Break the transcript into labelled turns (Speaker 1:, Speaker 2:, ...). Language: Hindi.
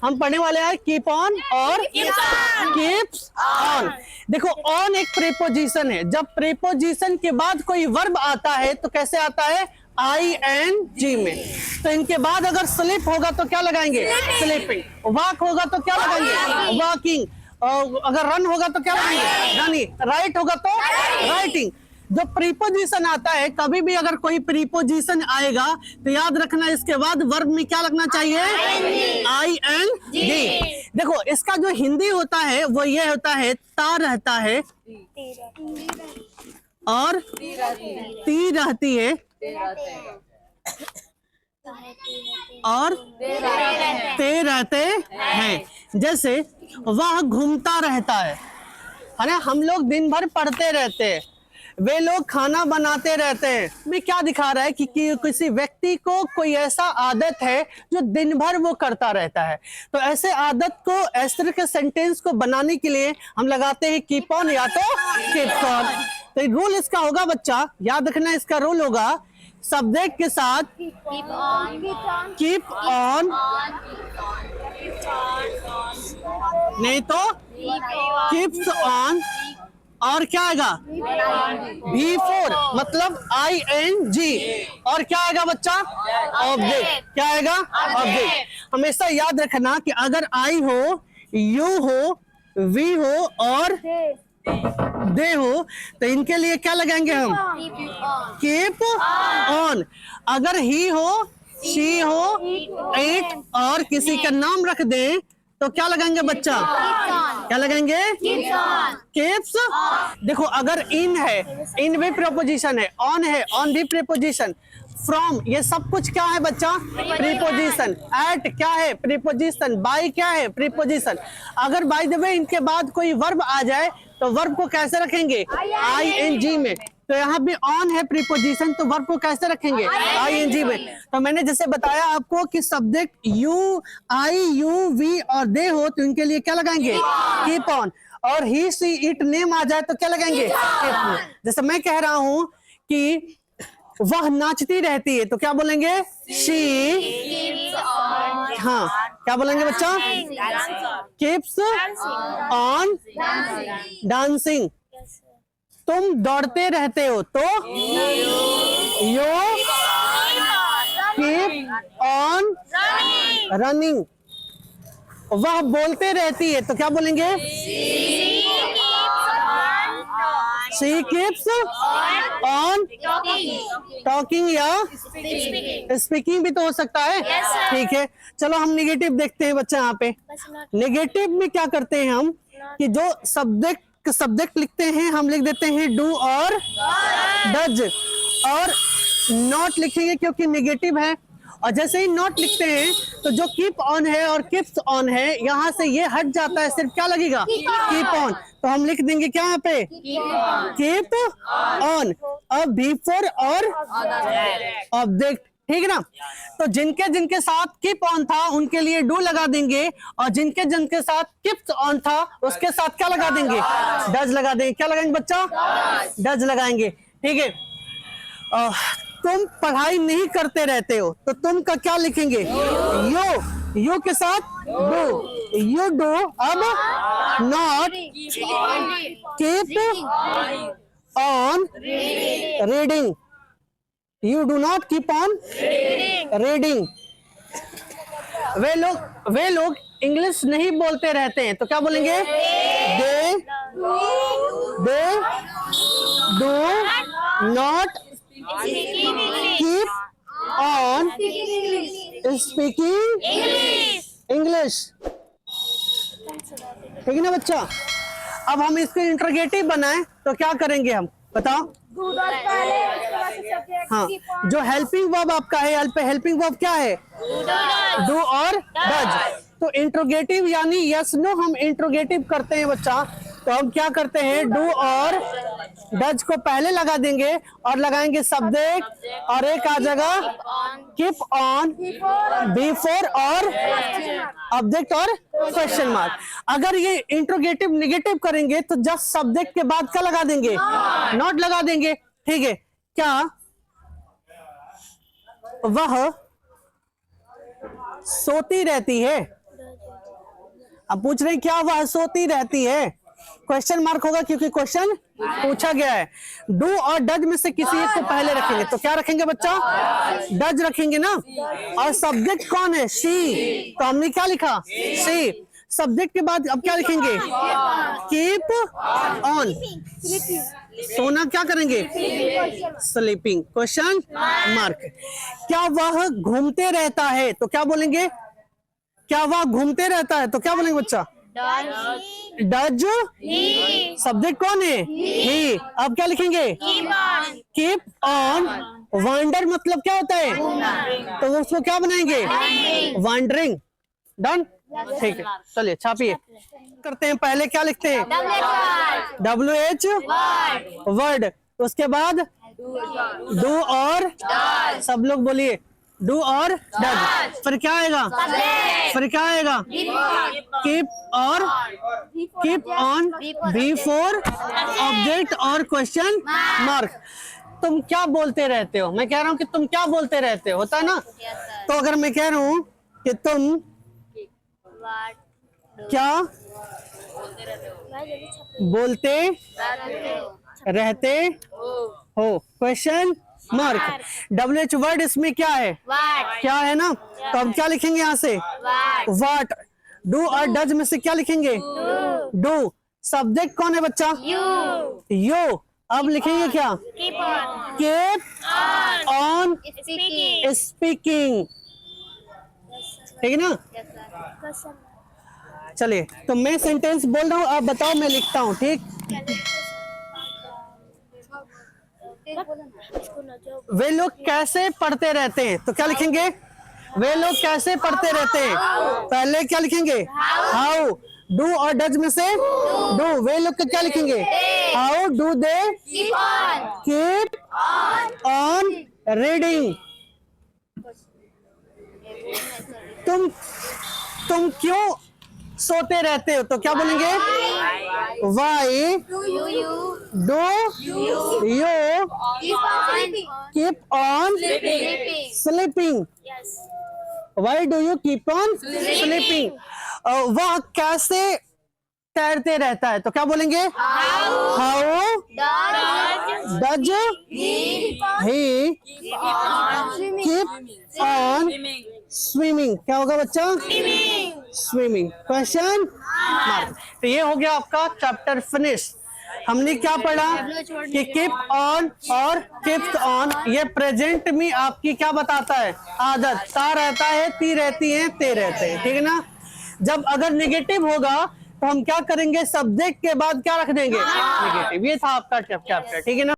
Speaker 1: हम पढ़ने वाले हैं कीप ऑन और कीप्स ऑन। देखो ऑन एक प्रीपोजिशन है, जब प्रीपोजिशन के बाद कोई वर्ब आता है तो कैसे आता है, ING में। तो इनके बाद अगर स्लिप होगा तो क्या लगाएंगे, स्लिपिंग। वॉक होगा तो क्या लगाएंगे, वॉकिंग। अगर रन होगा तो क्या लगाएंगे, रनिंग। राइट होगा तो राइटिंग। जो प्रीपोजिशन आता है, कभी भी अगर कोई प्रीपोजिशन आएगा तो याद रखना इसके बाद वर्ब में क्या लगना चाहिए, ING। देखो इसका जो हिंदी होता है वो ये होता है, ता रहता है और ती रहती है और ते रहते हैं। जैसे वह घूमता रहता है ना, हम लोग दिन भर पढ़ते रहते हैं, वे लोग खाना बनाते रहते हैं। में क्या दिखा रहा है कि किसी व्यक्ति को कोई ऐसा आदत है जो दिन भर वो करता रहता है। तो ऐसे आदत को, इस तरह के सेंटेंस को बनाने के लिए हम लगाते हैं कीप ऑन या तो कीप्स ऑन। तो रूल इसका होगा बच्चा, याद रखना इसका रूल होगा, सब्जेक्ट के साथ कीप ऑन, नहीं तो कीप्स ऑन, और क्या आएगा B4 मतलब ING, और क्या आएगा बच्चा, ऑब्जेक्ट। क्या आएगा, ऑब्जेक्ट। हमेशा याद रखना कि अगर I हो, you हो, we हो और दे हो तो इनके लिए क्या लगाएंगे हम, कीप ऑन। अगर ही हो, शी हो, इट और किसी का नाम रख दें तो क्या लगाएंगे बच्चा, क्या लगाएंगे, कीप्स। देखो अगर इन है, इन भी प्रीपोजिशन है, ऑन है, ऑन भी प्रीपोजिशन, फ्रॉम ये सब कुछ क्या है बच्चा, प्रीपोजिशन। एट क्या है, प्रीपोजिशन। बाय क्या है, प्रीपोजिशन। अगर बाय द वे इनके बाद कोई वर्ब आ जाए तो वर्ब को कैसे रखेंगे, ING में। तो यहाँ भी ऑन है प्रीपोजिशन, तो वर्ब को कैसे रखेंगे, ING में। तो मैंने जैसे बताया आपको कि subject U, I, U, V और दे हो तो इनके लिए क्या लगाएंगे, कीप ऑन। और ही, सी, इट, नेम आ जाए तो क्या लगाएंगे, जैसे मैं कह रहा हूं कि वह नाचती रहती है तो क्या बोलेंगे, शी, हाँ क्या बोलेंगे बच्चा, कीप्स ऑन डांसिंग। तुम दौड़ते रहते हो तो यू कीप ऑन रनिंग। वह बोलते रहती है तो क्या बोलेंगे, शी कीप्स ऑन टॉकिंग या स्पीकिंग भी तो हो सकता है। ठीक है, चलो हम नेगेटिव देखते हैं बच्चा। यहाँ पे नेगेटिव में क्या करते हैं हम कि जो सब्जेक्ट लिखते हैं हम लिख देते हैं डू और डज, और नॉट लिखेंगे क्योंकि नेगेटिव है। और जैसे ही नॉट लिखते हैं तो जो कीप ऑन है और कीप्स ऑन है यहाँ से ये हट जाता है, सिर्फ क्या लगेगा, कीप ऑन। तो हम लिख देंगे क्या यहाँ पे, कीप ऑन। अब B4 और ऑब्जेक्ट, ठीक है ना। तो जिनके जिनके साथ कीप ऑन था उनके लिए डू लगा देंगे, और जिनके जिनके साथ कीप्स ऑन था उसके साथ क्या लगा देंगे, डज लगा देंगे। क्या लगाएंगे बच्चा, डज लगाएंगे। ठीक है, तुम पढ़ाई नहीं करते रहते हो तो तुम का क्या लिखेंगे, यू के साथ डू, यू डू। अब not keep on reading, you do not keep on reading. वे लोग इंग्लिश नहीं बोलते रहते हैं तो क्या बोलेंगे, they do not keep on speaking English. ठीक है ना बच्चा। अब हम इसको इंटरोगेटिव बनाएं तो क्या करेंगे हम, बताओ। हाँ, जो हेल्पिंग वर्ब आपका है, हेल्पिंग वर्ब क्या है, डू और डज। तो इंट्रोगेटिव यानी यस नो हम इंट्रोगेटिव करते हैं बच्चा, तो हम क्या करते हैं, डू और डज को पहले लगा देंगे और लगाएंगे सब्जेक्ट, और एक आ जाएगा कीप ऑन, B4 और ऑब्जेक्ट और क्वेश्चन मार्क। अगर ये इंट्रोगेटिव नेगेटिव करेंगे तो जस्ट सब्जेक्ट के बाद क्या लगा देंगे, नॉट लगा देंगे। ठीक है, क्या वह सोती रहती है, अब पूछ रहे हैं क्या वह सोती रहती है, क्वेश्चन मार्क होगा क्योंकि क्वेश्चन पूछा गया है। डू और डज में से किसी एक को पहले रखेंगे तो क्या रखेंगे बच्चा, डज रखेंगे ना। और सब्जेक्ट कौन है, शी, तो हमने क्या लिखा, शी। सब्जेक्ट के बाद अब क्या लिखेंगे, कीप ऑन, सोना क्या करेंगे, स्लीपिंग, क्वेश्चन मार्क। क्या वह घूमते रहता है तो क्या बोलेंगे, क्या वह घूमते रहता है तो क्या बोलेंगे बच्चा, डज, सब्जेक्ट कौन है, ही। अब क्या लिखेंगे, कीप ऑन। वांडर मतलब क्या होता है, तो उसको क्या बनाएंगे, वांडरिंग। डन, ठीक है, चलिए छापिए। करते हैं, पहले क्या लिखते हैं, WH वर्ड, उसके बाद डू और, सब लोग बोलिए, डू और डज, फिर क्या आएगा, फिर क्या आएगा, कीप और, कीप ऑन, बिफोर ऑब्जेक्ट और क्वेश्चन मार्क। तुम क्या बोलते रहते हो, मैं कह रहा हूं कि तुम क्या बोलते रहते हो, होता है ना। तो अगर मैं कह रहा हूं कि तुम क्या बोलते रहते हो, क्वेश्चन मार्क। WH वर्ड, इसमें क्या है, क्या है ना, तो अब क्या लिखेंगे यहाँ से, वाट। डू और डज में से क्या लिखेंगे, डू। सब्जेक्ट कौन है बच्चा, यू। अब लिखेंगे क्या, कीप ऑन स्पीकिंग, ठीक है ना। चलिए, तो मैं सेंटेंस बोल रहा हूँ, आप बताओ, मैं लिखता हूँ, ठीक। वे लोग कैसे पढ़ते रहते हैं तो क्या लिखेंगे, वे लोग कैसे पढ़ते रहते हैं, पहले क्या लिखेंगे, हाउ। डू और डज में से डू, वे लोग का क्या लिखेंगे, how do they keep on reading. तुम क्यों सोते रहते हो तो क्या बोलेंगे, why do you keep on sleeping, why do you keep on sleeping. वह कैसे तैरते रहता है तो क्या बोलेंगे, how does he keep on swimming. क्या होगा बच्चा, स्विमिंग, क्वेश्चन मार्क। तो ये हो गया आपका चैप्टर फिनिश। हमने क्या पढ़ा कि कीप ऑन और कीप्स ऑन, ये प्रेजेंट में आपकी क्या बताता है, आदत। ता रहता है, ती रहती है, ते रहते हैं, ठीक है ना। जब अगर नेगेटिव होगा तो हम क्या करेंगे, सब्जेक्ट के बाद क्या रख देंगे, नेगेटिव। ये था आपका चैप्टर, ठीक है ना।